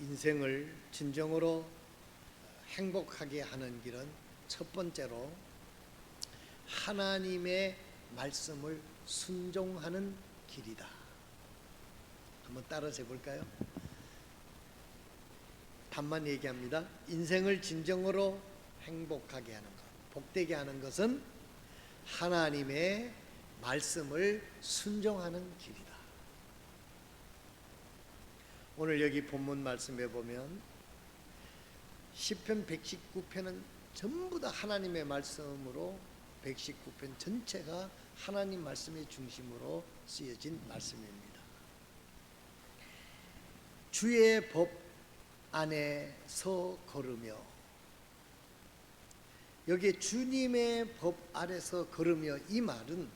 인생을 진정으로 행복하게 하는 길은 첫 번째로 하나님의 말씀을 순종하는 길이다. 한번 따라서 해볼까요? 답만 얘기합니다. 인생을 진정으로 행복하게 하는 것, 복되게 하는 것은 하나님의 말씀을 순종하는 길이다. 오늘 여기 본문 말씀에 보면 시편 119편은 전부 다 하나님의 말씀으로 119편 전체가 하나님 말씀의 중심으로 쓰여진 말씀입니다. 주의 법 안에서 걸으며, 여기 주님의 법 아래서 걸으며, 이 말은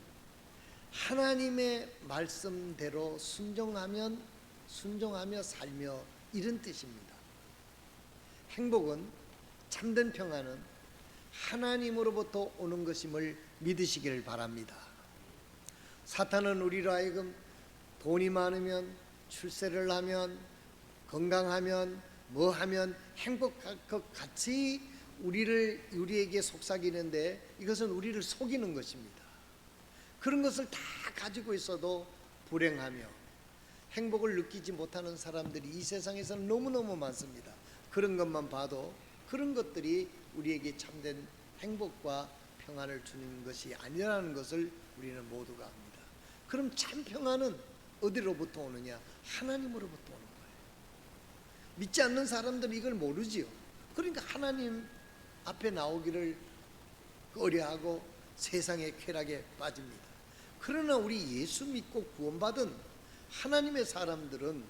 하나님의 말씀대로 순종하며 살며, 이런 뜻입니다. 행복은, 참된 평안은 하나님으로부터 오는 것임을 믿으시길 바랍니다. 사탄은 우리로 하여금 돈이 많으면, 출세를 하면, 건강하면, 뭐 하면 행복할 것 같이 우리에게 속삭이는데, 이것은 우리를 속이는 것입니다. 그런 것을 다 가지고 있어도 불행하며 행복을 느끼지 못하는 사람들이 이 세상에서는 너무너무 많습니다. 그런 것만 봐도 그런 것들이 우리에게 참된 행복과 평안을 주는 것이 아니라는 것을 우리는 모두가 압니다. 그럼 참 평안은 어디로부터 오느냐? 하나님으로부터 오는 거예요. 믿지 않는 사람들은 이걸 모르지요. 그러니까 하나님 앞에 나오기를 꺼려하고 세상의 쾌락에 빠집니다. 그러나 우리 예수 믿고 구원받은 하나님의 사람들은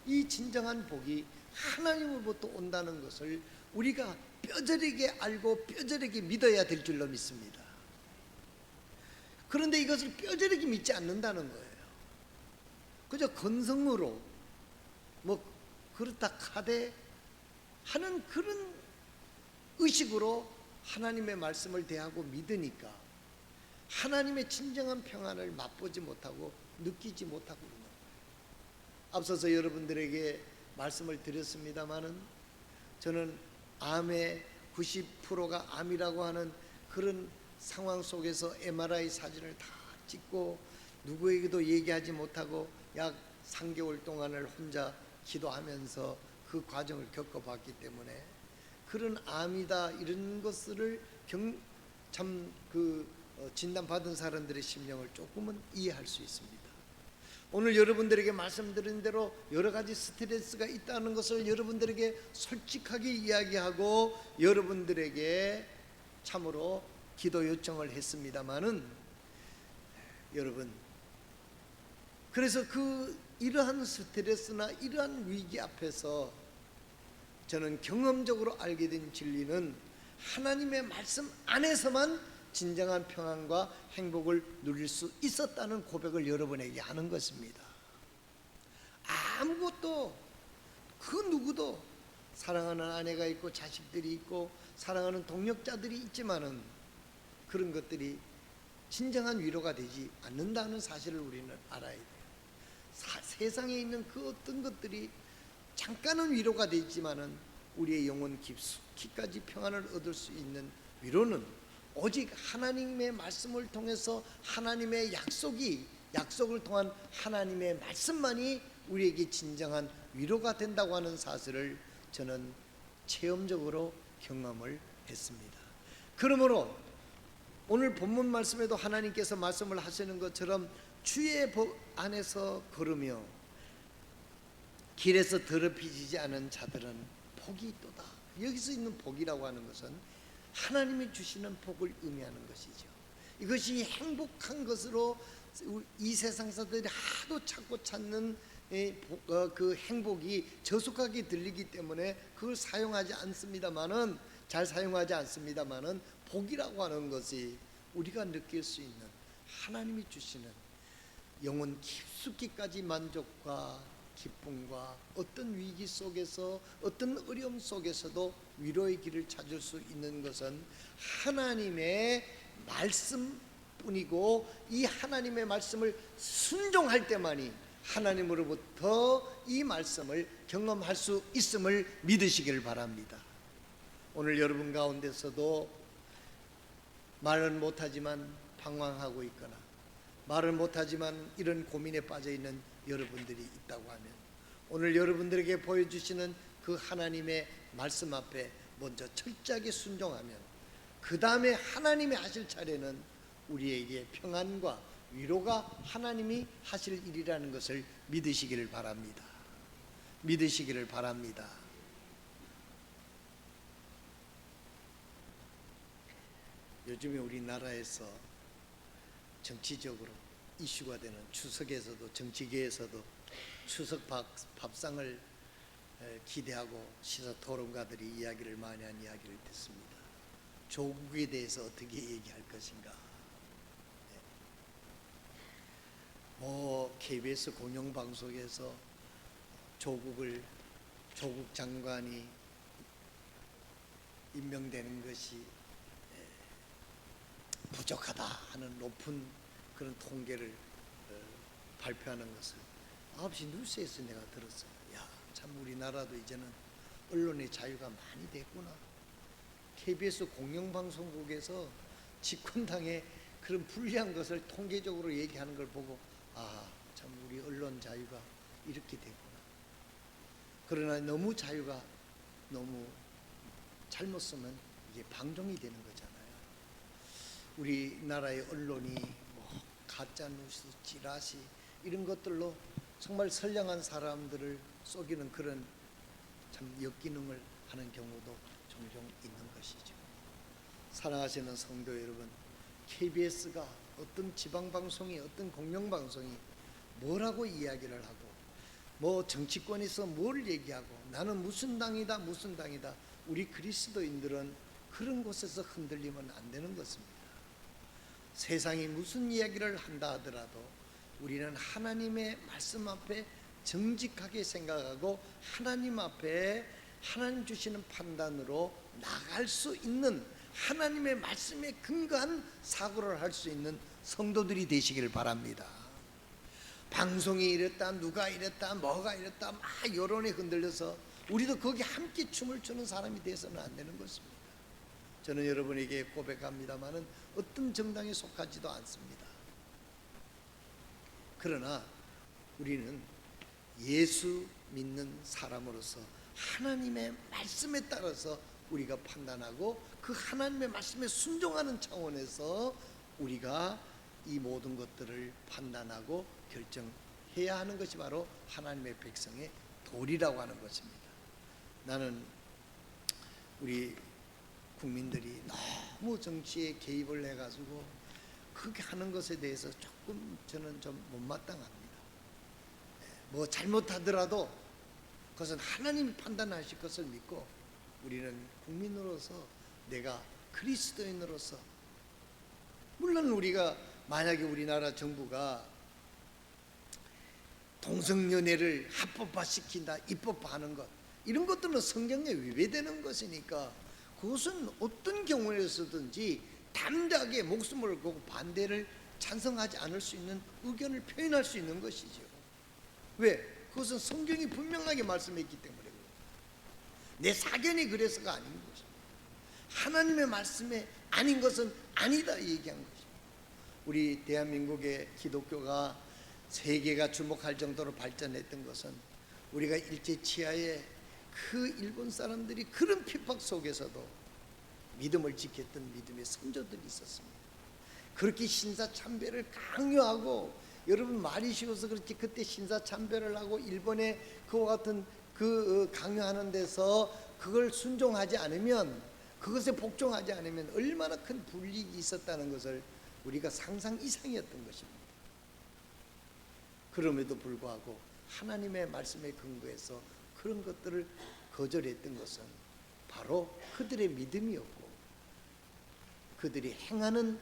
이 진정한 복이 하나님으로부터 온다는 것을 우리가 뼈저리게 알고 뼈저리게 믿어야 될 줄로 믿습니다. 그런데 이것을 뼈저리게 믿지 않는다는 거예요. 그저 건성으로 뭐 그렇다 하되 하는 그런 의식으로 하나님의 말씀을 대하고 믿으니까 하나님의 진정한 평안을 맛보지 못하고 느끼지 못하고 있는 거예요. 앞서서 여러분들에게 말씀을 드렸습니다마는 저는 암의 90%가 암이라고 하는 그런 상황 속에서 MRI 사진을 다 찍고 누구에게도 얘기하지 못하고 약 3개월 동안을 혼자 기도하면서 그 과정을 겪어봤기 때문에 그런 암이다 이런 것을 진단받은 사람들의 심령을 조금은 이해할 수 있습니다. 오늘 여러분들에게 말씀드린 대로 여러 가지 스트레스가 있다는 것을 여러분들에게 솔직하게 이야기하고 여러분들에게 참으로 기도 요청을 했습니다마는, 여러분, 그래서 이러한 스트레스나 이러한 위기 앞에서 저는 경험적으로 알게 된 진리는 하나님의 말씀 안에서만 진정한 평안과 행복을 누릴 수 있었다는 고백을 여러분에게 하는 것입니다. 아무것도 그 누구도 사랑하는 아내가 있고 자식들이 있고 사랑하는 동력자들이 있지만은 그런 것들이 진정한 위로가 되지 않는다는 사실을 우리는 알아야 돼요. 세상에 있는 그 어떤 것들이 잠깐은 위로가 되지만은 우리의 영혼 깊숙이까지 평안을 얻을 수 있는 위로는 오직 하나님의 말씀을 통해서 하나님의 약속을 통한 하나님의 말씀만이 우리에게 진정한 위로가 된다고 하는 사실을 저는 체험적으로 경험을 했습니다. 그러므로 오늘 본문 말씀에도 하나님께서 말씀을 하시는 것처럼 주의 법 안에서 걸으며 길에서 더럽히지 않은 자들은 복이 있도다. 여기서 있는 복이라고 하는 것은 하나님이 주시는 복을 의미하는 것이죠. 이것이 행복한 것으로 이 세상 사람들이 하도 찾고 찾는 그 행복이 저속하게 들리기 때문에 그걸 잘 사용하지 않습니다마는 복이라고 하는 것이 우리가 느낄 수 있는 하나님이 주시는 영혼 깊숙이까지 만족과 기쁨과 어떤 위기 속에서 어떤 어려움 속에서도 위로의 길을 찾을 수 있는 것은 하나님의 말씀뿐이고 이 하나님의 말씀을 순종할 때만이 하나님으로부터 이 말씀을 경험할 수 있음을 믿으시길 바랍니다. 오늘 여러분 가운데서도 말은 못하지만 방황하고 있거나 말을 못하지만 이런 고민에 빠져 있는 여러분들이 있다고 하면 오늘 여러분들에게 보여주시는 그 하나님의 말씀 앞에 먼저 철저하게 순종하면 그 다음에 하나님이 하실 차례는 우리에게 평안과 위로가 하나님이 하실 일이라는 것을 믿으시기를 바랍니다. 믿으시기를 바랍니다. 요즘에 우리나라에서 정치적으로 이슈가 되는 추석에서도 정치계에서도 추석 밥상을 기대하고 시사토론가들이 이야기를 많이 한 이야기를 듣습니다. 조국에 대해서 어떻게 얘기할 것인가. KBS 공영방송에서 조국 장관이 임명되는 것이 부족하다 하는 높은 그런 통계를 발표하는 것을 9시 뉴스에서 내가 들었어요. 야, 참 우리나라도 이제는 언론의 자유가 많이 됐구나. KBS 공영방송국에서 집권당의 그런 불리한 것을 통계적으로 얘기하는 걸 보고 참 우리 언론 자유가 이렇게 됐구나. 그러나 너무 자유가 너무 잘못 쓰면 이게 방종이 되는 거잖아요. 우리나라의 언론이 가짜 뉴스, 찌라시 이런 것들로 정말 선량한 사람들을 속이는 그런 참 역기능을 하는 경우도 종종 있는 것이죠. 사랑하시는 성도 여러분, KBS가 어떤 지방방송이 어떤 공영방송이 뭐라고 이야기를 하고 정치권에서 뭘 얘기하고 나는 무슨 당이다 무슨 당이다, 우리 그리스도인들은 그런 곳에서 흔들리면 안 되는 것입니다. 세상이 무슨 이야기를 한다 하더라도 우리는 하나님의 말씀 앞에 정직하게 생각하고 하나님 앞에 하나님 주시는 판단으로 나갈 수 있는 하나님의 말씀에 근거한 사고를 할 수 있는 성도들이 되시길 바랍니다. 방송이 이랬다 누가 이랬다 뭐가 이랬다 막 여론에 흔들려서 우리도 거기 함께 춤을 추는 사람이 돼서는 안 되는 것입니다. 저는 여러분에게 고백합니다마는 어떤 정당에 속하지도 않습니다. 그러나 우리는 예수 믿는 사람으로서 하나님의 말씀에 따라서 우리가 판단하고 그 하나님의 말씀에 순종하는 차원에서 우리가 이 모든 것들을 판단하고 결정해야 하는 것이 바로 하나님의 백성의 도리라고 하는 것입니다. 나는 우리 국민들이 너무 정치에 개입을 해가지고 그렇게 하는 것에 대해서 조금 저는 좀 못마땅합니다. 잘못하더라도 그것은 하나님이 판단하실 것을 믿고 우리는 국민으로서 내가 그리스도인으로서 물론 우리가 만약에 우리나라 정부가 동성연애를 합법화시킨다 입법화하는 것 이런 것들은 성경에 위배되는 것이니까 그것은 어떤 경우에서든지 담대하게 목숨을 걸고 반대를 찬성하지 않을 수 있는 의견을 표현할 수 있는 것이죠. 왜? 그것은 성경이 분명하게 말씀했기 때문에 그래요. 내 사견이 그래서가 아닌 것입니다. 하나님의 말씀에 아닌 것은 아니다 얘기한 것입니다. 우리 대한민국의 기독교가 세계가 주목할 정도로 발전했던 것은 우리가 일제치하에 그 일본 사람들이 그런 핍박 속에서도 믿음을 지켰던 믿음의 선조들이 있었습니다. 그렇게 신사참배를 강요하고 여러분 말이 쉬워서 그렇지 그때 신사참배를 하고 일본의 그와 같은 그 강요하는 데서 그걸 순종하지 않으면 그것에 복종하지 않으면 얼마나 큰 불이익이 있었다는 것을 우리가 상상 이상이었던 것입니다. 그럼에도 불구하고 하나님의 말씀에 근거해서 그런 것들을 거절했던 것은 바로 그들의 믿음이었고 그들이 행하는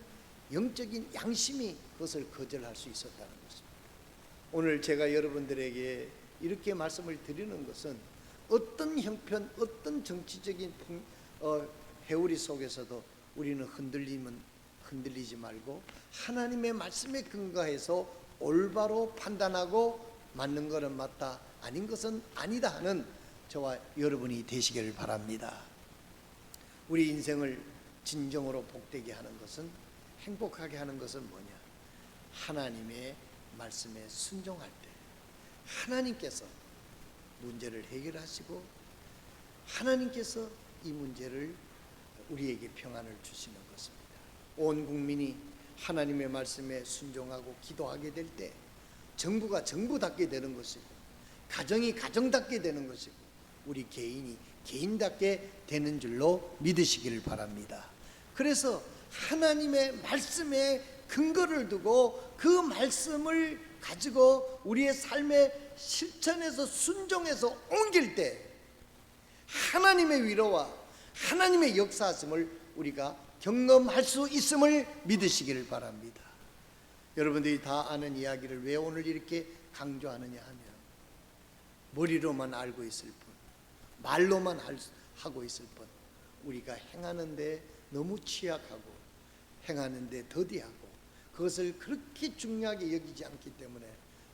영적인 양심이 그것을 거절할 수 있었다는 것입니다. 오늘 제가 여러분들에게 이렇게 말씀을 드리는 것은 어떤 형편, 어떤 정치적인 회오리 속에서도 우리는 흔들리지 말고 하나님의 말씀에 근거해서 올바로 판단하고 맞는 것은 맞다, 아닌 것은 아니다 하는 저와 여러분이 되시기를 바랍니다. 우리 인생을 진정으로 복되게 하는 것은, 행복하게 하는 것은 뭐냐? 하나님의 말씀에 순종할 때 하나님께서 문제를 해결하시고 하나님께서 이 문제를 우리에게 평안을 주시는 것입니다. 온 국민이 하나님의 말씀에 순종하고 기도하게 될 때 정부가 정부답게 되는 것이고, 가정이 가정답게 되는 것이고, 우리 개인이 개인답게 되는 줄로 믿으시기를 바랍니다. 그래서 하나님의 말씀에 근거를 두고 그 말씀을 가지고 우리의 삶의 실천에서 순종해서 옮길 때 하나님의 위로와 하나님의 역사하심을 우리가 경험할 수 있음을 믿으시기를 바랍니다. 여러분들이 다 아는 이야기를 왜 오늘 이렇게 강조하느냐 하면, 머리로만 알고 있을 뿐, 말로만 하고 있을 뿐, 우리가 행하는데 너무 취약하고 행하는데 더디하고 그것을 그렇게 중요하게 여기지 않기 때문에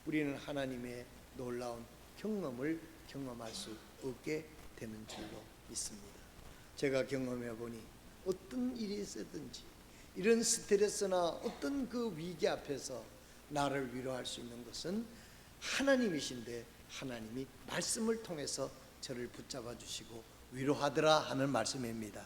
우리는 하나님의 놀라운 경험을 경험할 수 없게 되는 줄로 믿습니다. 제가 경험해 보니 어떤 일이 있었든지 이런 스트레스나 어떤 그 위기 앞에서 나를 위로할 수 있는 것은 하나님이신데, 하나님이 말씀을 통해서 저를 붙잡아 주시고 위로하더라 하는 말씀입니다.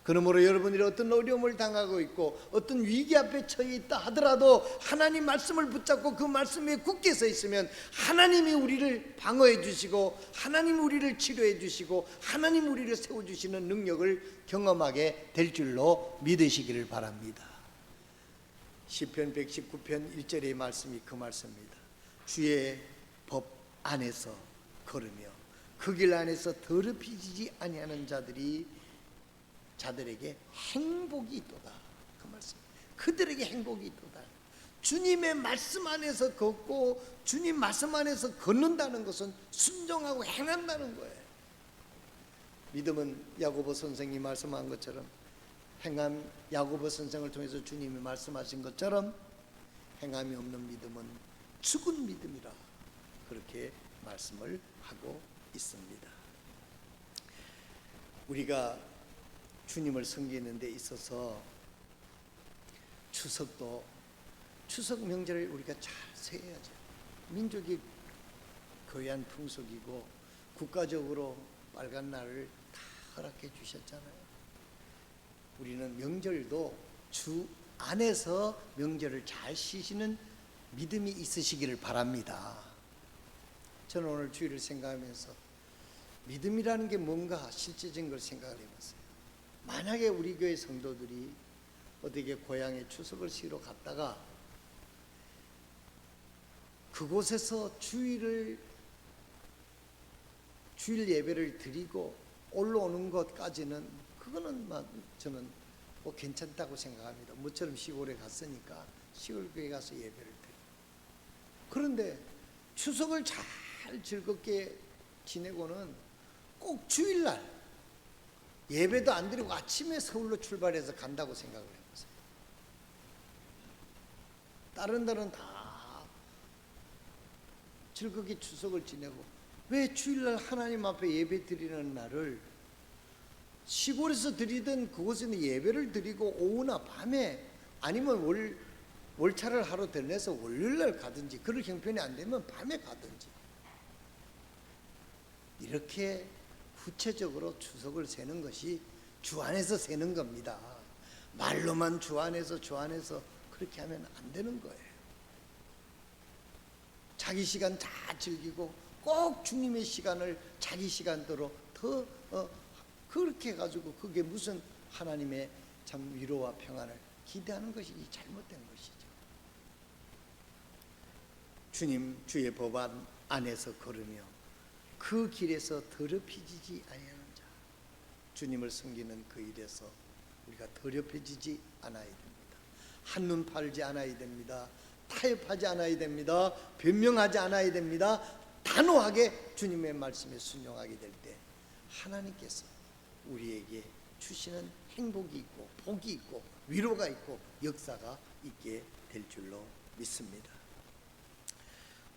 그러므로 여러분들이 어떤 어려움을 당하고 있고 어떤 위기 앞에 처해 있다 하더라도 하나님 말씀을 붙잡고 그 말씀에 굳게 서 있으면 하나님이 우리를 방어해 주시고 하나님이 우리를 치료해 주시고 하나님이 우리를 세워주시는 능력을 경험하게 될 줄로 믿으시기를 바랍니다. 시편 119편 1절의 말씀이 그 말씀입니다. 주의 법 안에서 걸으며 그 길 안에서 더럽히지 아니하는 자들에게 행복이 있도다. 그 말씀. 그들에게 행복이 있도다. 주님의 말씀 안에서 걷고 주님 말씀 안에서 걷는다는 것은 순종하고 행한다는 거예요. 믿음은 야고보 선생이 말씀한 것처럼, 행함, 야고보 선생을 통해서 주님이 말씀하신 것처럼 행함이 없는 믿음은 죽은 믿음이라 그렇게 말씀을 하고 있습니다. 우리가 주님을 섬기는 데 있어서 추석 명절을 우리가 잘 세야죠. 민족이 고유한 풍속이고 국가적으로 빨간 날을 다 허락해 주셨잖아요. 우리는 명절도 주 안에서 명절을 잘 쉬시는 믿음이 있으시기를 바랍니다. 저는 오늘 주일을 생각하면서 믿음이라는 게 뭔가 실제적인 걸 생각을 해봤어요. 만약에 우리 교회 성도들이 어떻게 고향에 추석을 쉬러 갔다가 그곳에서 주일 예배를 드리고 올라오는 것까지는 그거는 저는 괜찮다고 생각합니다. 모처럼 시골에 갔으니까 시골 교회 가서 예배를 드리고. 그런데 추석을 잘 즐겁게 지내고는 꼭 주일날 예배도 안 드리고 아침에 서울로 출발해서 간다고 생각을 해보세요. 다른 날은 다 즐겁게 추석을 지내고 왜 주일날 하나님 앞에 예배 드리는 날을 시골에서 드리던 그곳에는 예배를 드리고 오후나 밤에 아니면 월차를 하루 더 내서 월요일날 가든지, 그럴 형편이 안 되면 밤에 가든지, 이렇게 구체적으로 추석을 세는 것이 주 안에서 세는 겁니다. 말로만 주 안에서 그렇게 하면 안 되는 거예요. 자기 시간 다 즐기고 꼭 주님의 시간을 자기 시간대로 더 그렇게 해가지고 그게 무슨 하나님의 참 위로와 평안을 기대하는 것이 잘못된 것이죠. 주님 주의 법 안에서 걸으며 그 길에서 더럽혀지지 아니하는 자, 주님을 섬기는 그 일에서 우리가 더럽혀지지 않아야 됩니다. 한눈 팔지 않아야 됩니다. 타협하지 않아야 됩니다. 변명하지 않아야 됩니다. 단호하게 주님의 말씀에 순종하게 될 때 하나님께서 우리에게 주시는 행복이 있고 복이 있고 위로가 있고 역사가 있게 될 줄로 믿습니다.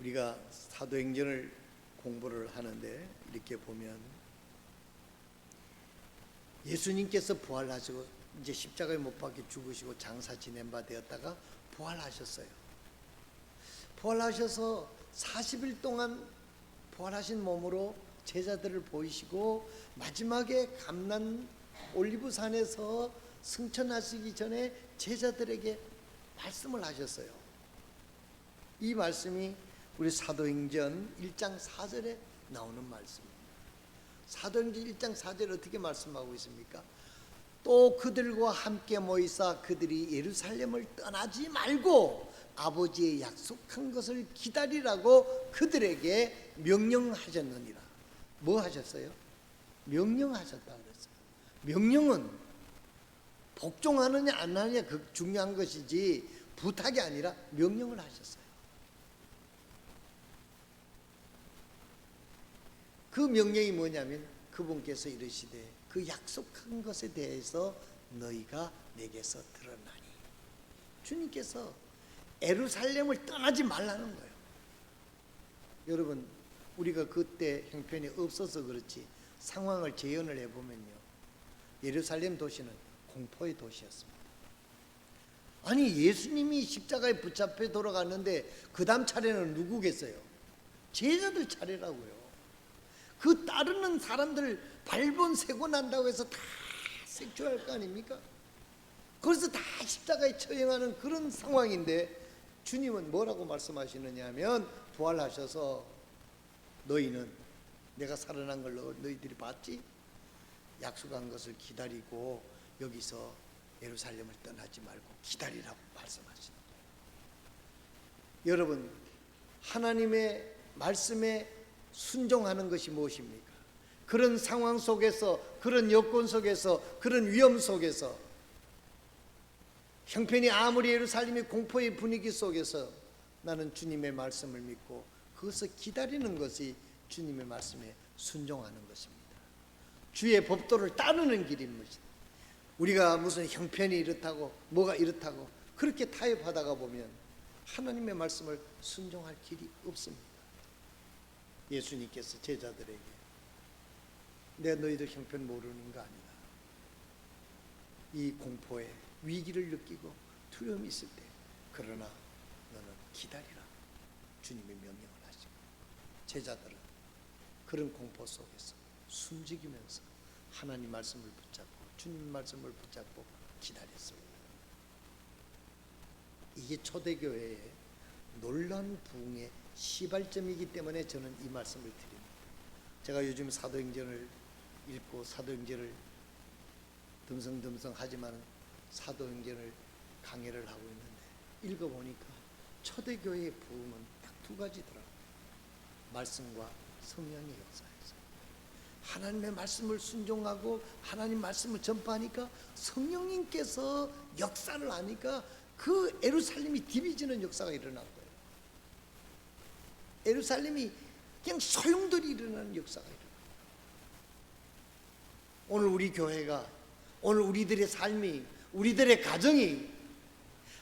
우리가 사도행전을 공부를 하는데 이렇게 보면 예수님께서 부활하시고 이제 십자가에 못 박혀 죽으시고 장사 지낸 바 되었다가 부활하셨어요. 부활하셔서 40일 동안 부활하신 몸으로 제자들을 보이시고 마지막에 감난 올리브산에서 승천하시기 전에 제자들에게 말씀을 하셨어요. 이 말씀이 우리 사도행전 1장 4절에 나오는 말씀입니다. 사도행전 1장 4절에 어떻게 말씀하고 있습니까? 또 그들과 함께 모이사 그들이 예루살렘을 떠나지 말고 아버지의 약속한 것을 기다리라고 그들에게 명령하셨느니라. 뭐 하셨어요? 명령하셨다 그랬어요. 명령은 복종하느냐 안 하느냐 그 중요한 것이지 부탁이 아니라 명령을 하셨어요. 그 명령이 뭐냐면 그분께서 이르시되 그 약속한 것에 대해서 너희가 내게서 들었나니, 주님께서 예루살렘을 떠나지 말라는 거예요. 여러분, 우리가 그때 형편이 없어서 그렇지 상황을 재현을 해보면요, 예루살렘 도시는 공포의 도시였습니다. 아니, 예수님이 십자가에 붙잡혀 돌아갔는데 그 다음 차례는 누구겠어요? 제자들 차례라고요. 그 따르는 사람들 발본 세고 난다고 해서 다 색출할 거 아닙니까? 그래서 다 십자가에 처형하는 그런 상황인데 주님은 뭐라고 말씀하시느냐 하면, 부활하셔서 너희는 내가 살아난 걸 너희들이 봤지? 약속한 것을 기다리고 여기서 예루살렘을 떠나지 말고 기다리라고 말씀하시는 거예요. 여러분, 하나님의 말씀에 순종하는 것이 무엇입니까? 그런 상황 속에서, 그런 여건 속에서, 그런 위험 속에서, 형편이 아무리 예루살렘이 공포의 분위기 속에서 나는 주님의 말씀을 믿고 그것을 기다리는 것이 주님의 말씀에 순종하는 것입니다. 주의 법도를 따르는 길인 것입니다. 우리가 무슨 형편이 이렇다고 뭐가 이렇다고 그렇게 타협하다가 보면 하나님의 말씀을 순종할 길이 없습니다. 예수님께서 제자들에게 내가 너희들 형편 모르는 거 아니다, 이 공포에 위기를 느끼고 두려움이 있을 때 그러나 너는 기다리라, 주님의 명령을 하시고 제자들은 그런 공포 속에서 숨죽이면서 하나님 말씀을 붙잡고 주님 말씀을 붙잡고 기다렸습니다. 이게 초대교회의 놀라운 부흥의 시발점이기 때문에 저는 이 말씀을 드립니다. 제가 요즘 사도행전을 읽고 사도행전을 듬성듬성 하지만 사도행전을 강해를 하고 있는데 읽어보니까 초대교회의 부흥은 딱 두 가지더라고요. 말씀과 성령의 역사에서 하나님의 말씀을 순종하고 하나님 말씀을 전파하니까 성령님께서 역사를 하니까 그 예루살렘이 디비지는 역사가 일어난 거예요. 예루살렘이 그냥 소용돌이 일어나는 역사가 일어나요. 오늘 우리 교회가, 오늘 우리들의 삶이, 우리들의 가정이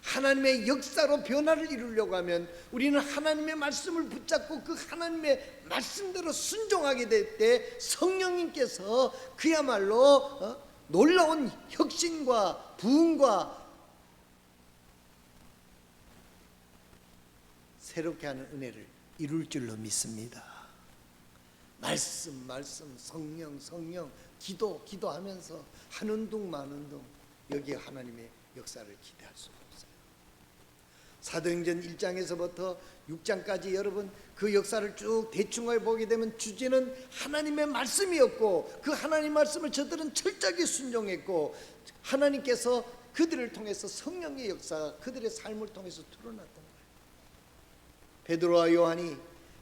하나님의 역사로 변화를 이루려고 하면 우리는 하나님의 말씀을 붙잡고 그 하나님의 말씀대로 순종하게 될 때 성령님께서 그야말로 놀라운 혁신과 부흥과 새롭게 하는 은혜를 이룰 줄로 믿습니다. 말씀, 성령, 기도하면서 하는 둥 마는 둥 여기에 하나님의 역사를 기대할 수가 없어요. 사도행전 1장에서부터 6장까지 여러분 그 역사를 쭉 대충 보게 되면 주제는 하나님의 말씀이었고 그 하나님 말씀을 저들은 철저하게 순종했고 하나님께서 그들을 통해서 성령의 역사가 그들의 삶을 통해서 드러났던 거예요. 베드로와 요한이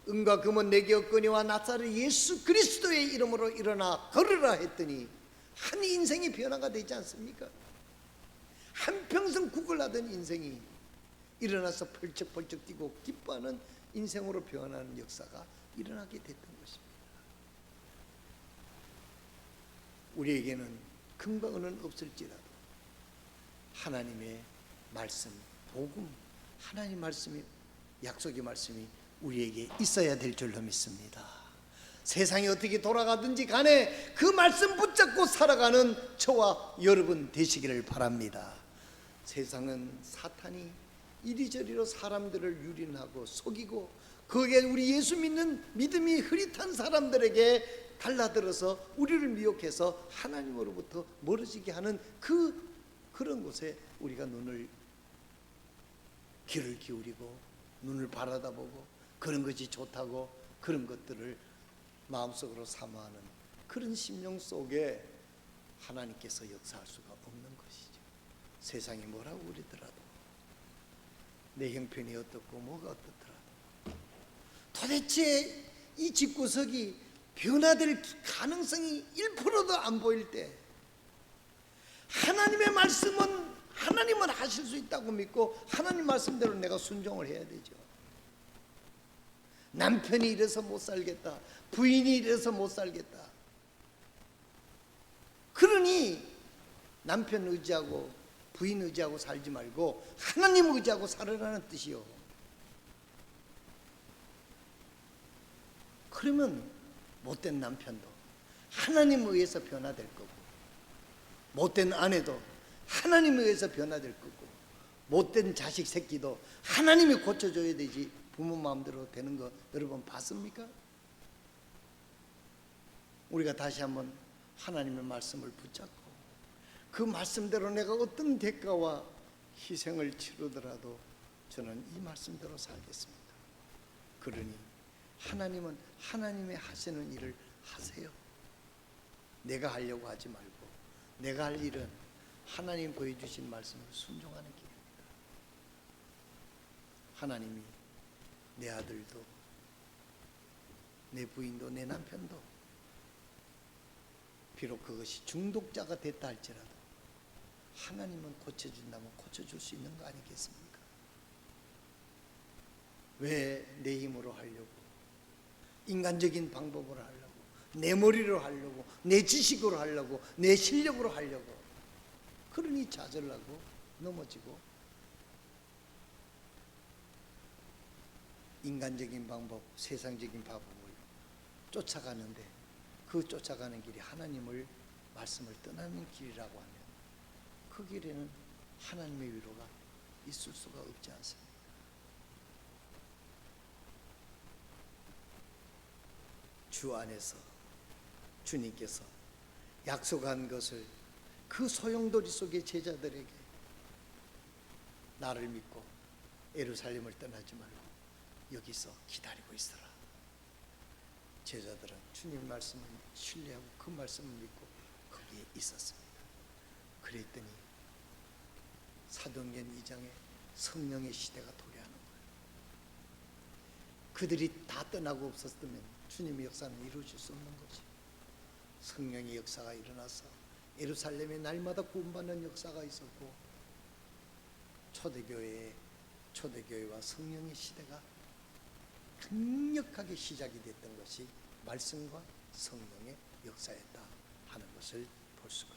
은과 금은 내게 없거니와 나사렛 예수 그리스도의 이름으로 일어나 걸으라 했더니 한 인생이 변화가 되지 않습니까? 한평생 구걸하던 인생이 일어나서 펄쩍펄쩍 뛰고 기뻐하는 인생으로 변하는 역사가 일어나게 됐던 것입니다. 우리에게는 금과 은은 없을지라도 하나님의 말씀, 복음, 하나님 말씀이, 약속의 말씀이 우리에게 있어야 될 줄로 믿습니다. 세상이 어떻게 돌아가든지 간에 그 말씀 붙잡고 살아가는 저와 여러분 되시기를 바랍니다. 세상은 사탄이 이리저리로 사람들을 유린하고 속이고 거기에 우리 예수 믿는 믿음이 흐릿한 사람들에게 달라들어서 우리를 미혹해서 하나님으로부터 멀어지게 하는 그런 곳에 우리가 귀를 기울이고 눈을 바라다보고 그런 것이 좋다고 그런 것들을 마음속으로 사모하는 그런 심령 속에 하나님께서 역사할 수가 없는 것이죠. 세상이 뭐라고 그러더라도 내 형편이 어떻고 뭐가 어떻더라도 도대체 이 집구석이 변화될 가능성이 1%도 안 보일 때 하나님의 말씀은 하나님은 하실 수 있다고 믿고 하나님 말씀대로 내가 순종을 해야 되죠. 남편이 이래서 못 살겠다, 부인이 이래서 못 살겠다, 그러니 남편 의지하고 부인 의지하고 살지 말고 하나님 의지하고 살으라는 뜻이요. 그러면 못된 남편도 하나님에 의해서 변화될 거고, 못된 아내도 하나님에 의해서 변화될 거고, 못된 자식 새끼도 하나님이 고쳐줘야 되지 부모 마음대로 되는 거 여러분 봤습니까? 우리가 다시 한번 하나님의 말씀을 붙잡고 그 말씀대로 내가 어떤 대가와 희생을 치르더라도 저는 이 말씀대로 살겠습니다. 그러니 하나님은 하나님의 하시는 일을 하세요. 내가 하려고 하지 말고 내가 할 일은 하나님 보여주신 말씀을 순종하는 길입니다. 하나님이 내 아들도 내 부인도 내 남편도 비록 그것이 중독자가 됐다 할지라도 하나님은 고쳐준다면 고쳐줄 수 있는 거 아니겠습니까? 왜 내 힘으로 하려고, 인간적인 방법으로 하려고, 내 머리로 하려고, 내 지식으로 하려고, 내 실력으로 하려고, 그러니 좌절하고 넘어지고 인간적인 방법, 세상적인 방법을 쫓아가는데 그 쫓아가는 길이 하나님을 말씀을 떠나는 길이라고 하면 그 길에는 하나님의 위로가 있을 수가 없지 않습니까? 주 안에서 주님께서 약속한 것을 그 소용돌이 속의 제자들에게 나를 믿고 예루살렘을 떠나지 말고 여기서 기다리고 있어라. 제자들은 주님 말씀을 신뢰하고 그 말씀을 믿고 거기에 있었습니다. 그랬더니 사도행전 2장에 성령의 시대가 도래하는 거예요. 그들이 다 떠나고 없었다면 주님의 역사는 이루어질 수 없는 거지. 성령의 역사가 일어나서 예루살렘에 날마다 구원받는 역사가 있었고 초대교회와 성령의 시대가 강력하게 시작이 됐던 것이 말씀과 성령의 역사였다 하는 것을 볼 수가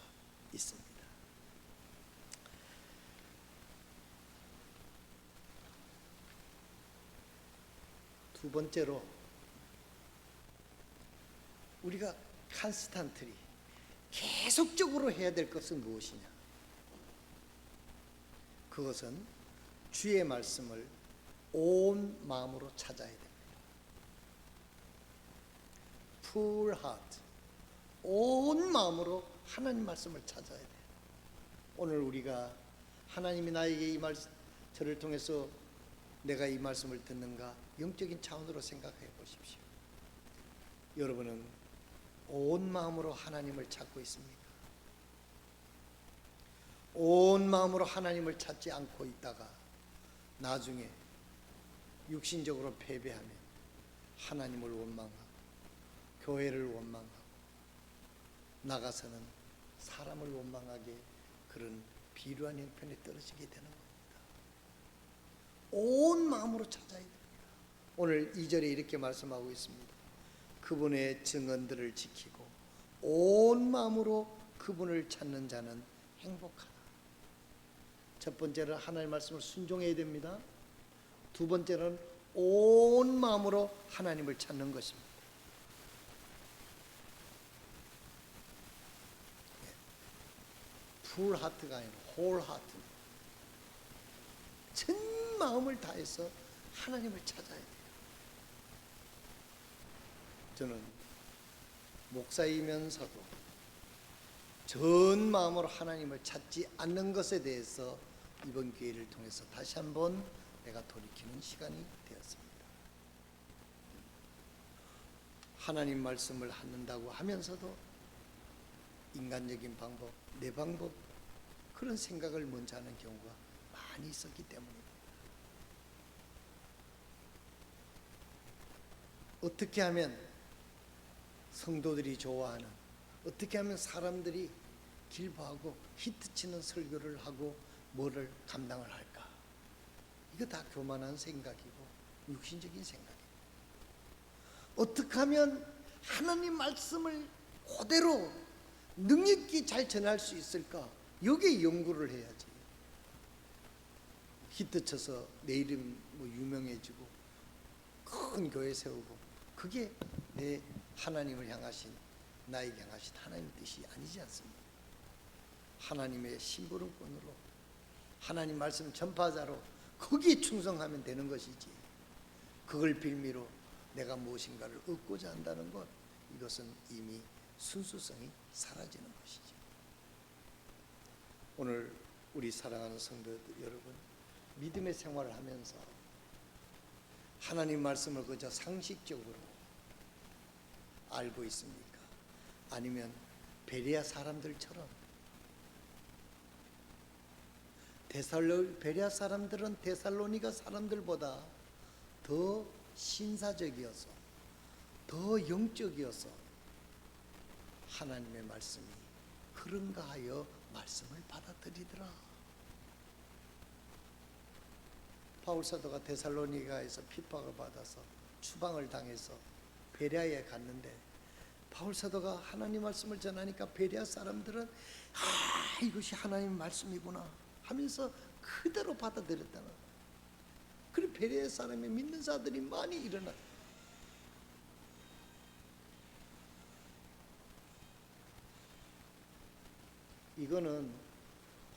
있습니다. 두 번째로 우리가 컨스탄트리 계속적으로 해야 될 것은 무엇이냐? 그것은 주의 말씀을 온 마음으로 찾아야 됩니다. Full heart, 온 마음으로 하나님 말씀을 찾아야 돼요. 오늘 우리가 하나님이 나에게 저를 통해서 내가 이 말씀을 듣는가 영적인 차원으로 생각해 보십시오. 여러분은 온 마음으로 하나님을 찾고 있습니까? 온 마음으로 하나님을 찾지 않고 있다가 나중에 육신적으로 패배하면 하나님을 원망하고 교회를 원망하고 나가서는 사람을 원망하게 그런 비루한 형편에 떨어지게 되는 겁니다. 온 마음으로 찾아야 됩니다. 오늘 2절에 이렇게 말씀하고 있습니다. 그분의 증언들을 지키고 온 마음으로 그분을 찾는 자는 행복하다. 첫 번째는 하나님의 말씀을 순종해야 됩니다. 두 번째는 온 마음으로 하나님을 찾는 것입니다. 풀 하트가 아니라 홀 하트. 전 마음을 다해서 하나님을 찾아야 돼요. 저는 목사이면서도 전 마음으로 하나님을 찾지 않는 것에 대해서 이번 기회를 통해서 다시 한번 내가 돌이키는 시간이 되었습니다. 하나님 말씀을 듣는다고 하면서도 인간적인 방법, 내 방법, 그런 생각을 먼저 하는 경우가 많이 있었기 때문입니다. 어떻게 하면 성도들이 좋아하는, 어떻게 하면 사람들이 길보하고 히트치는 설교를 하고 뭐를 감당을 할까? 이거 다 교만한 생각이고 육신적인 생각입니다. 어떻게 하면 하나님 말씀을 그대로 능력 있게 잘 전할 수 있을까? 여기에 연구를 해야지. 히트쳐서 내 이름 뭐 유명해지고 큰 교회 세우고, 그게 내 하나님을 향하신, 나에게 향하신 하나님의 뜻이 아니지 않습니까? 하나님의 심부름꾼으로, 하나님 말씀 전파자로 거기에 충성하면 되는 것이지, 그걸 빌미로 내가 무엇인가를 얻고자 한다는 것, 이것은 이미 순수성이 사라지는 것이죠. 오늘 우리 사랑하는 성도들 여러분, 믿음의 생활을 하면서 하나님 말씀을 그저 상식적으로 알고 있습니까? 아니면 베레아 사람들처럼, 베레아 사람들은 데살로니가 사람들보다 더 신사적이어서, 더 영적이어서 하나님의 말씀이 그런가 하여 말씀을 받아들이더라. 바울 사도가 데살로니가에서 핍박을 받아서 추방을 당해서 베레아에 갔는데, 바울 사도가 하나님 말씀을 전하니까 베레아 사람들은 이것이 하나님 말씀이구나 하면서 그대로 받아들였다는. 그리고 베레아 사람이 믿는 자들이 많이 일어났다. 이거는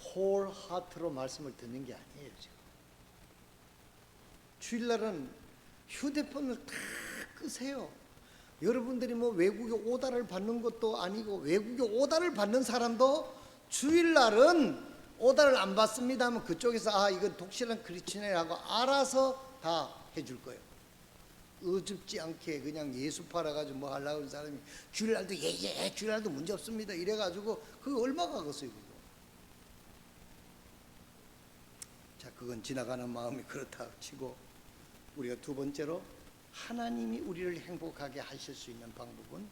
홀 하트로 말씀을 듣는 게 아니에요. 지금 주일날은 휴대폰을 다 끄세요. 여러분들이 뭐 외국에 오다를 받는 것도 아니고, 외국에 오다를 받는 사람도 주일날은 오다를 안 받습니다 하면 그쪽에서 이건 독실한 크리스천이라고 알아서 다 해줄 거예요. 어줍지 않게 그냥 예수 팔아가지고 뭐 하려고 하는 사람이 주일날도 주일날도 문제 없습니다 이래가지고 그거 얼마가 겠어요 그거. 자, 그건 지나가는 마음이 그렇다 치고, 우리가 두 번째로 하나님이 우리를 행복하게 하실 수 있는 방법은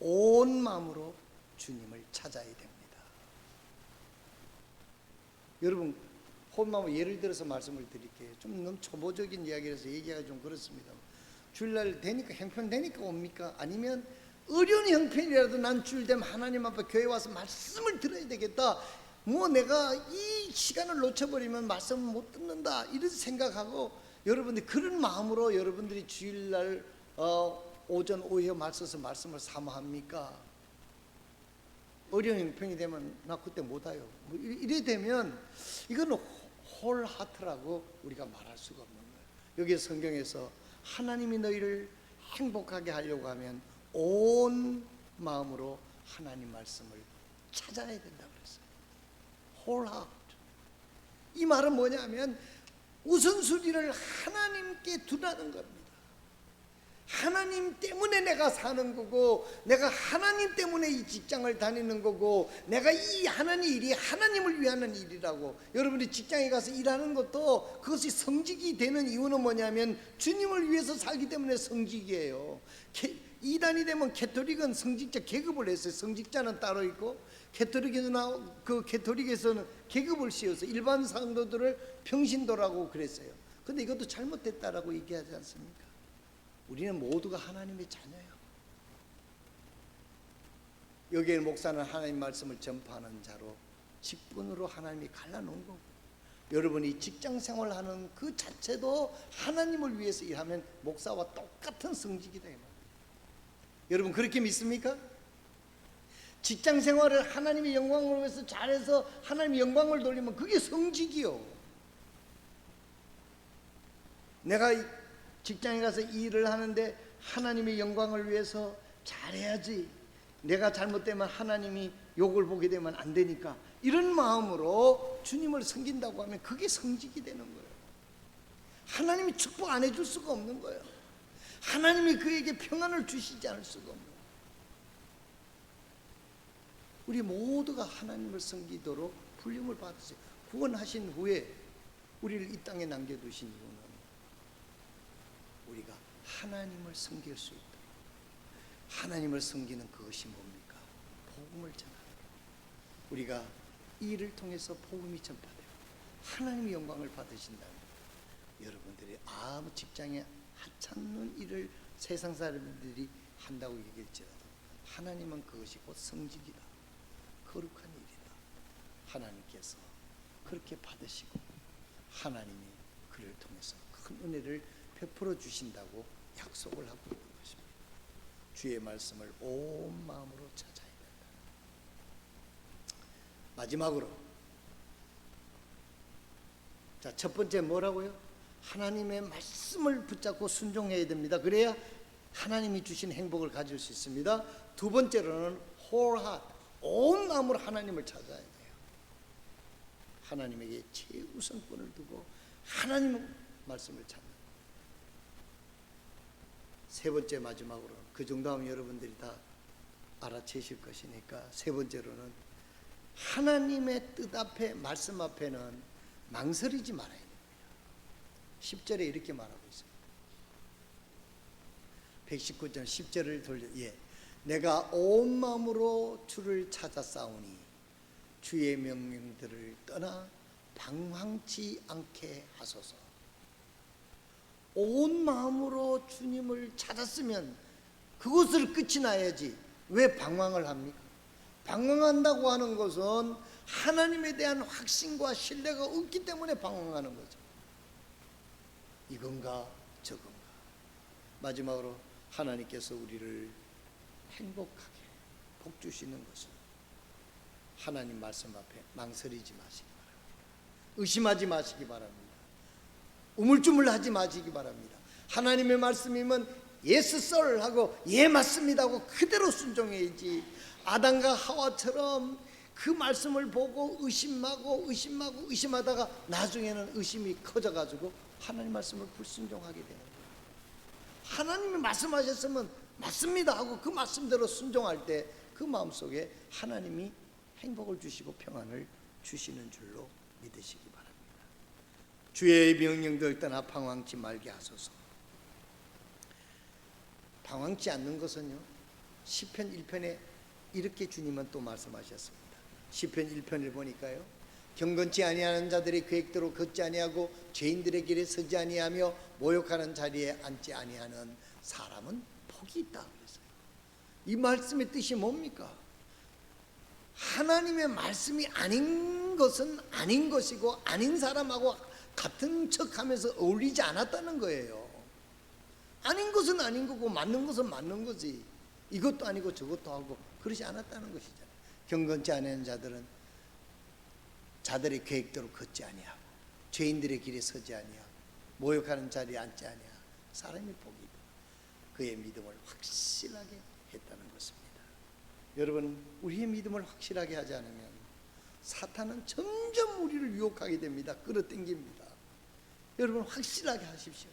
온 마음으로 주님을 찾아야 됩니다. 여러분, 온 마음으로 예를 들어서 말씀을 드릴게요. 좀 너무 초보적인 이야기라서 얘기가 좀 그렇습니다. 주일날 되니까, 형편 되니까 옵니까? 아니면 어려운 형편이라도 난 주일 되면 하나님 앞에 교회 와서 말씀을 들어야 되겠다, 뭐 내가 이 시간을 놓쳐버리면 말씀을 못 듣는다, 이런 생각하고 여러분들이 그런 마음으로 여러분들이 주일날 오전 오후에 맞서서 말씀을 사모합니까? 어려운 형편이 되면 나 그때 못 와요, 뭐 이래 되면 이거는 홀 하트라고 우리가 말할 수가 없는 거예요. 여기 성경에서 하나님이 너희를 행복하게 하려고 하면 온 마음으로 하나님 말씀을 찾아야 된다고 그랬어요. 홀 하트. 이 말은 뭐냐면 우선순위를 하나님께 두라는 겁니다. 하나님 때문에 내가 사는 거고, 내가 하나님 때문에 이 직장을 다니는 거고, 내가 이 하나님 일이 하나님을 위하는 일이라고. 여러분이 직장에 가서 일하는 것도 그것이 성직이 되는 이유는 뭐냐면 주님을 위해서 살기 때문에 성직이에요. 이단이 되면 캐토릭은 성직자 계급을 했어요. 성직자는 따로 있고, 캐토릭에서는 계급을 씌워서 일반 상도들을 평신도라고 그랬어요. 근데 이것도 잘못됐다라고 얘기하지 않습니까? 우리는 모두가 하나님의 자녀예요. 여기에 목사는 하나님 말씀을 전파하는 자로 직분으로 하나님이 갈라놓은 거고, 여러분이 직장 생활하는 그 자체도 하나님을 위해서 일하면 목사와 똑같은 성직이다 이 말이에요. 여러분 그렇게 믿습니까? 직장 생활을 하나님의 영광을 위해서 잘해서 하나님의 영광을 돌리면 그게 성직이요. 내가 직장에 가서 일을 하는데 하나님의 영광을 위해서 잘해야지, 내가 잘못되면 하나님이 욕을 보게 되면 안 되니까, 이런 마음으로 주님을 섬긴다고 하면 그게 성직이 되는 거예요. 하나님이 축복 안 해줄 수가 없는 거예요. 하나님이 그에게 평안을 주시지 않을 수가 없는 거예요. 우리 모두가 하나님을 섬기도록 불림을 받으세요. 구원하신 후에 우리를 이 땅에 남겨두신 이유는 우리가 하나님을 섬길 수 있도록, 하나님을 섬기는 그것이 뭡니까? 복음을 전하는 거예요. 우리가 이 일을 통해서 복음이 전파되고 하나님의 영광을 받으신다면 여러분들이 아무 직장에 하찮는 일을 세상 사람들이 한다고 얘기할지라도 하나님은 그것이 곧 성직이다, 거룩한 일이다, 하나님께서 그렇게 받으시고 하나님이 그를 통해서 큰 은혜를 베풀어 주신다고 약속을 하고 있는 것입니다. 주의 말씀을 온 마음으로 찾아야 된다. 마지막으로, 자, 첫 번째 뭐라고요? 하나님의 말씀을 붙잡고 순종해야 됩니다. 그래야 하나님이 주신 행복을 가질 수 있습니다. 두 번째로는 whole heart, 온 마음으로 하나님을 찾아야 돼요. 하나님에게 최우선권을 두고 하나님의 말씀을 찾는. 세 번째, 마지막으로, 그 정도 하면 여러분들이 다 알아채실 것이니까, 세 번째로는 하나님의 뜻 앞에, 말씀 앞에는 망설이지 말아야 됩니다. 10절에 이렇게 말하고 있습니다. 119절 10절을 돌려, 내가 온 마음으로 주를 찾아 싸우니 주의 명령들을 떠나 방황치 않게 하소서. 온 마음으로 주님을 찾았으면 그것을 끝이 나야지 왜 방황을 합니까? 방황한다고 하는 것은 하나님에 대한 확신과 신뢰가 없기 때문에 방황하는 거죠. 이건가 저건가. 마지막으로 하나님께서 우리를 행복하게 복 주시는 것은 하나님 말씀 앞에 망설이지 마시기 바랍니다. 의심하지 마시기 바랍니다. 우물쭈물하지 마시기 바랍니다. 하나님의 말씀이면 yes sir 하고 예 맞습니다 하고 그대로 순종해야지, 아담과 하와처럼 그 말씀을 보고 의심하다가 나중에는 의심이 커져가지고 하나님 말씀을 불순종하게 되는 거예요. 하나님이 말씀하셨으면 맞습니다 하고 그 말씀대로 순종할 때 그 마음속에 하나님이 행복을 주시고 평안을 주시는 줄로 믿으시기 바랍니다. 주의 명령들 떠나 방황치 말게 하소서. 방황치 않는 것은요, 시편 1편에 이렇게 주님은 또 말씀하셨습니다. 시편 1편을 보니까요, 경건치 아니하는 자들의 계획대로 걷지 아니하고 죄인들의 길에 서지 아니하며 모욕하는 자리에 앉지 아니하는 사람은 복이 있다 그랬어요. 이 말씀의 뜻이 뭡니까? 하나님의 말씀이 아닌 것은 아닌 것이고 아닌 사람하고 같은 척하면서 어울리지 않았다는 거예요. 아닌 것은 아닌 거고 맞는 것은 맞는 거지, 이것도 아니고 저것도 하고 그러지 않았다는 것이잖아요. 경건치 않은 자들은 자들의 계획대로 걷지 아니하고 죄인들의 길에 서지 아니하고 모욕하는 자리에 앉지 아니하고 사람이 복이다. 그의 믿음을 확실하게 했다는 것입니다. 여러분, 우리의 믿음을 확실하게 하지 않으면 사탄은 점점 우리를 유혹하게 됩니다. 끌어당깁니다. 여러분, 확실하게 하십시오.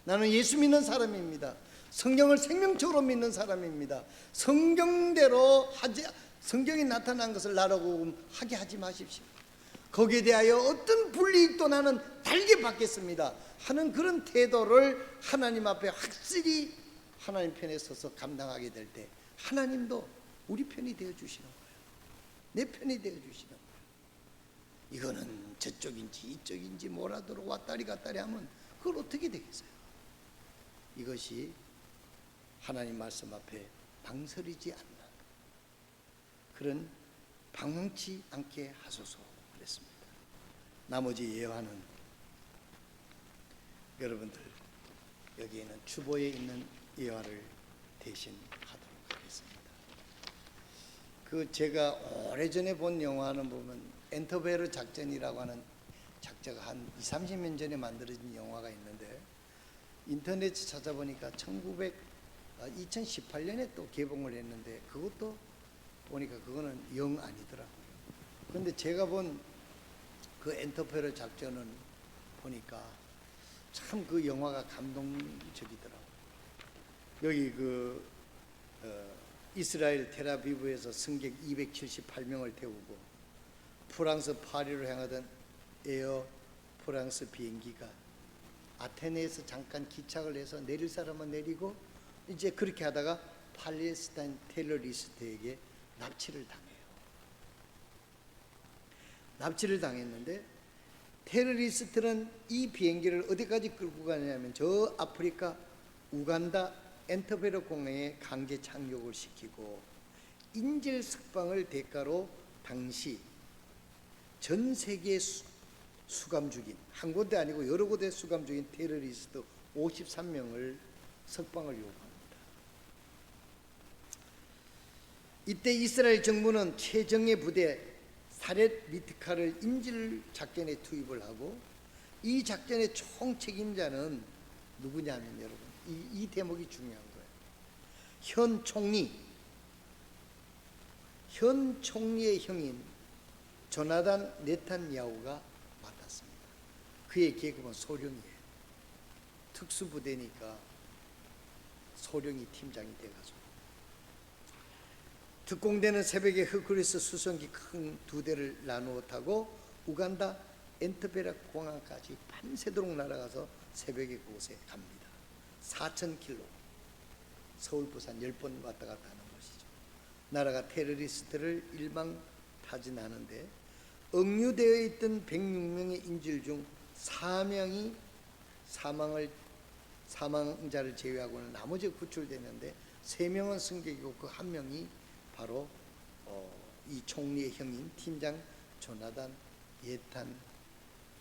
나는 예수 믿는 사람입니다. 성경을 생명적으로 믿는 사람입니다. 성경대로 하지, 성경이 나타난 것을 나라고 하게 하지 마십시오. 거기에 대하여 어떤 불이익도 나는 달게 받겠습니다 하는 그런 태도를 하나님 앞에 확실히 하나님 편에 서서 감당하게 될 때 하나님도 우리 편이 되어주시는 거예요. 내 편이 되어주시는 거예요. 이거는 저쪽인지 이쪽인지 뭐라도록 왔다리 갔다리 하면 그걸 어떻게 되겠어요? 이것이 하나님 말씀 앞에 망설이지 않는 그런 방황치 않게 하소서 그랬습니다. 나머지 예화는 여러분들 여기에는 주보에 있는 예화를 대신 하도록 하겠습니다. 제가 오래전에 본 영화는 보면 엔터베르 작전이라고 하는 작자가 한 20-30년 전에 만들어진 영화가 있는데, 인터넷에 찾아보니까 2018년에 또 개봉을 했는데 그것도 보니까 그거는 영 아니더라고요. 그런데 제가 본 그 엔터베르 작전은 보니까 참 그 영화가 감동적이더라고요. 여기 이스라엘 텔아비브에서 승객 278명을 태우고 프랑스 파리로 향하던 에어 프랑스 비행기가 아테네에서 잠깐 기착을 해서 내릴 사람은 내리고, 이제 그렇게 하다가 팔레스타인 테러리스트에게 납치를 당해요. 납치를 당했는데 테러리스트는 이 비행기를 어디까지 끌고 가냐면 저 아프리카 우간다 엔터베르 공항에 강제 착륙을 시키고, 인질 석방을 대가로 당시 전 세계 수감 중인, 한 군데 아니고 여러 곳에 수감 중인 테러리스트 53명을 석방을 요구합니다. 이때 이스라엘 정부는 최정예 부대 사렛 미트카를 인질 작전에 투입을 하고, 이 작전의 총 책임자는 누구냐면 여러분, 이 대목이 중요한 거예요. 현 총리의 형인 조나단 네탄야후가 맡았습니다. 그의 계급은 소령이에요. 특수부대니까 소령이 팀장이 돼가지고, 특공대는 새벽에 허클리스 수송기 큰 2대를 나누어 타고 우간다 엔터베르 공항까지 밤새도록 날아가서 새벽에 그곳에 갑니다. 4,000km, 서울 부산 10번 왔다 갔다 하는 것이죠. 나라가 테러리스트를 일망타진하는데 억류되어 있던 106명의 인질 중 4명이 사망자를 제외하고는 나머지 구출되는데 3명은 승객이고 그 1명이 바로 이 총리의 형인 팀장 조나단 예탄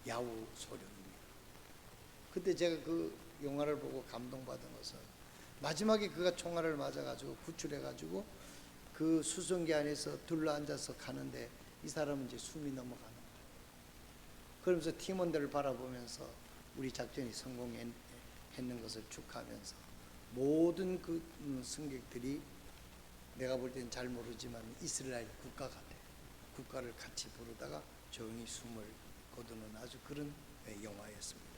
야후 소령입니다. 그때 제가 그 영화를 보고 감동받은 것은, 마지막에 그가 총알을 맞아가지고 구출해가지고 그 수송기 안에서 둘러앉아서 가는데 이 사람은 이제 숨이 넘어가는 거예요. 그러면서 팀원들을 바라보면서 우리 작전이 성공했는 것을 축하하면서 모든 그 승객들이 내가 볼 때는 잘 모르지만 이스라엘 국가 같아. 국가를 같이 부르다가 조용히 숨을 거두는 아주 그런 영화였습니다.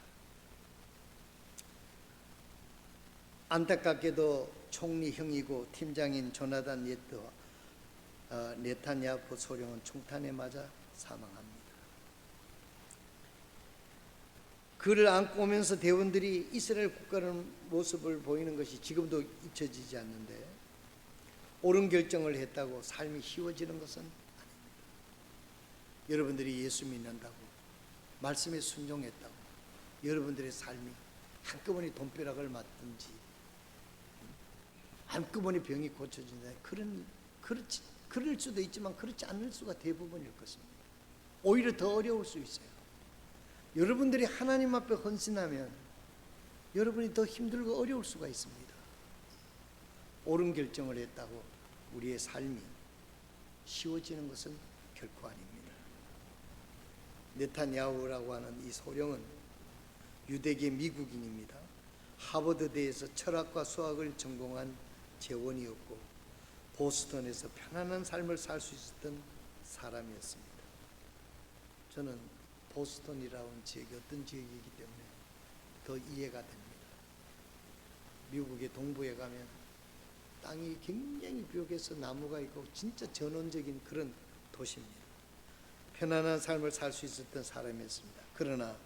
안타깝게도 총리 형이고 팀장인 조나단 네탄야후 소령은 총탄에 맞아 사망합니다. 그를 안고 오면서 대원들이 이스라엘 국가라는 모습을 보이는 것이 지금도 잊혀지지 않는데, 옳은 결정을 했다고 삶이 쉬워지는 것은 아닙니다. 여러분들이 예수 믿는다고, 말씀에 순종했다고 여러분들의 삶이 한꺼번에 돈벼락을 맞든지 한꺼번에 병이 고쳐진다, 그럴 수도 있지만 그렇지 않을 수가 대부분일 것입니다. 오히려 더 어려울 수 있어요. 여러분들이 하나님 앞에 헌신하면 여러분이 더 힘들고 어려울 수가 있습니다. 옳은 결정을 했다고 우리의 삶이 쉬워지는 것은 결코 아닙니다. 네탄야후라고 하는 이 소령은 유대계 미국인입니다. 하버드대에서 철학과 수학을 전공한 재원이었고 보스턴에서 편안한 삶을 살 수 있었던 사람이었습니다. 저는 보스턴이라는 지역이 어떤 지역이기 때문에 더 이해가 됩니다. 미국의 동부에 가면 땅이 굉장히 벽에서 나무가 있고 진짜 전원적인 그런 도시입니다. 편안한 삶을 살 수 있었던 사람이었습니다. 그러나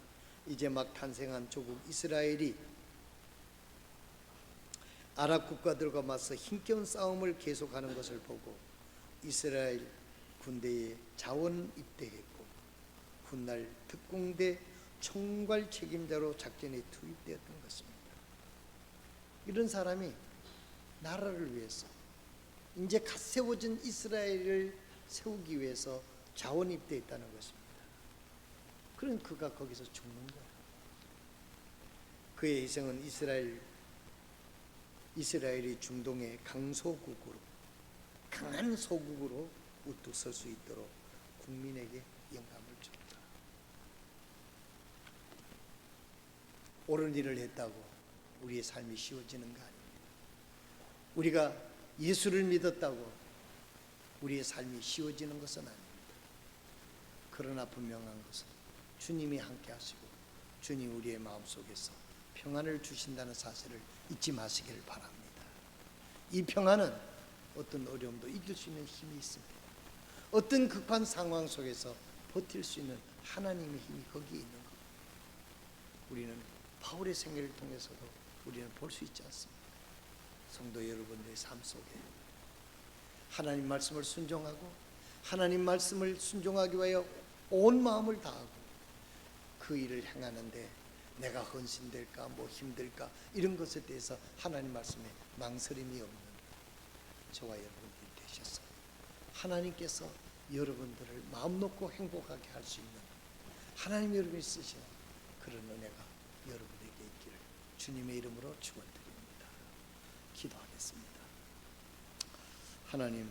이제 막 탄생한 조국 이스라엘이 아랍 국가들과 맞서 힘겨운 싸움을 계속하는 것을 보고 이스라엘 군대에 자원 입대했고 훗날 특공대 총괄 책임자로 작전에 투입되었던 것입니다. 이런 사람이 나라를 위해서 이제 갓 세워진 이스라엘을 세우기 위해서 자원 입대했다는 것입니다. 그런 그가 거기서 죽는 거예요. 그의 희생은 이스라엘이 중동의 강소국으로, 강한 소국으로 우뚝 설 수 있도록 국민에게 영감을 줍니다. 옳은 일을 했다고 우리의 삶이 쉬워지는 거 아닙니다. 우리가 예수를 믿었다고 우리의 삶이 쉬워지는 것은 아닙니다. 그러나 분명한 것은 주님이 함께 하시고 주님 우리의 마음속에서 평안을 주신다는 사실을 잊지 마시기를 바랍니다. 이 평안은 어떤 어려움도 이길 수 있는 힘이 있습니다. 어떤 급한 상황 속에서 버틸 수 있는 하나님의 힘이 거기에 있는 겁니다. 우리는 바울의 생애를 통해서도 우리는 볼 수 있지 않습니까? 성도 여러분들의 삶 속에 하나님 말씀을 순종하고 하나님 말씀을 순종하기 위하여 온 마음을 다하고 그 일을 행하는데 내가 헌신될까 힘들까 이런 것에 대해서 하나님 말씀에 망설임이 없는 저와 여러분들이 되셨어요. 하나님께서 여러분들을 마음 놓고 행복하게 할 수 있는 하나님 여러분이 쓰시는 그런 은혜가 여러분에게 있기를 주님의 이름으로 축원드립니다. 기도하겠습니다. 하나님,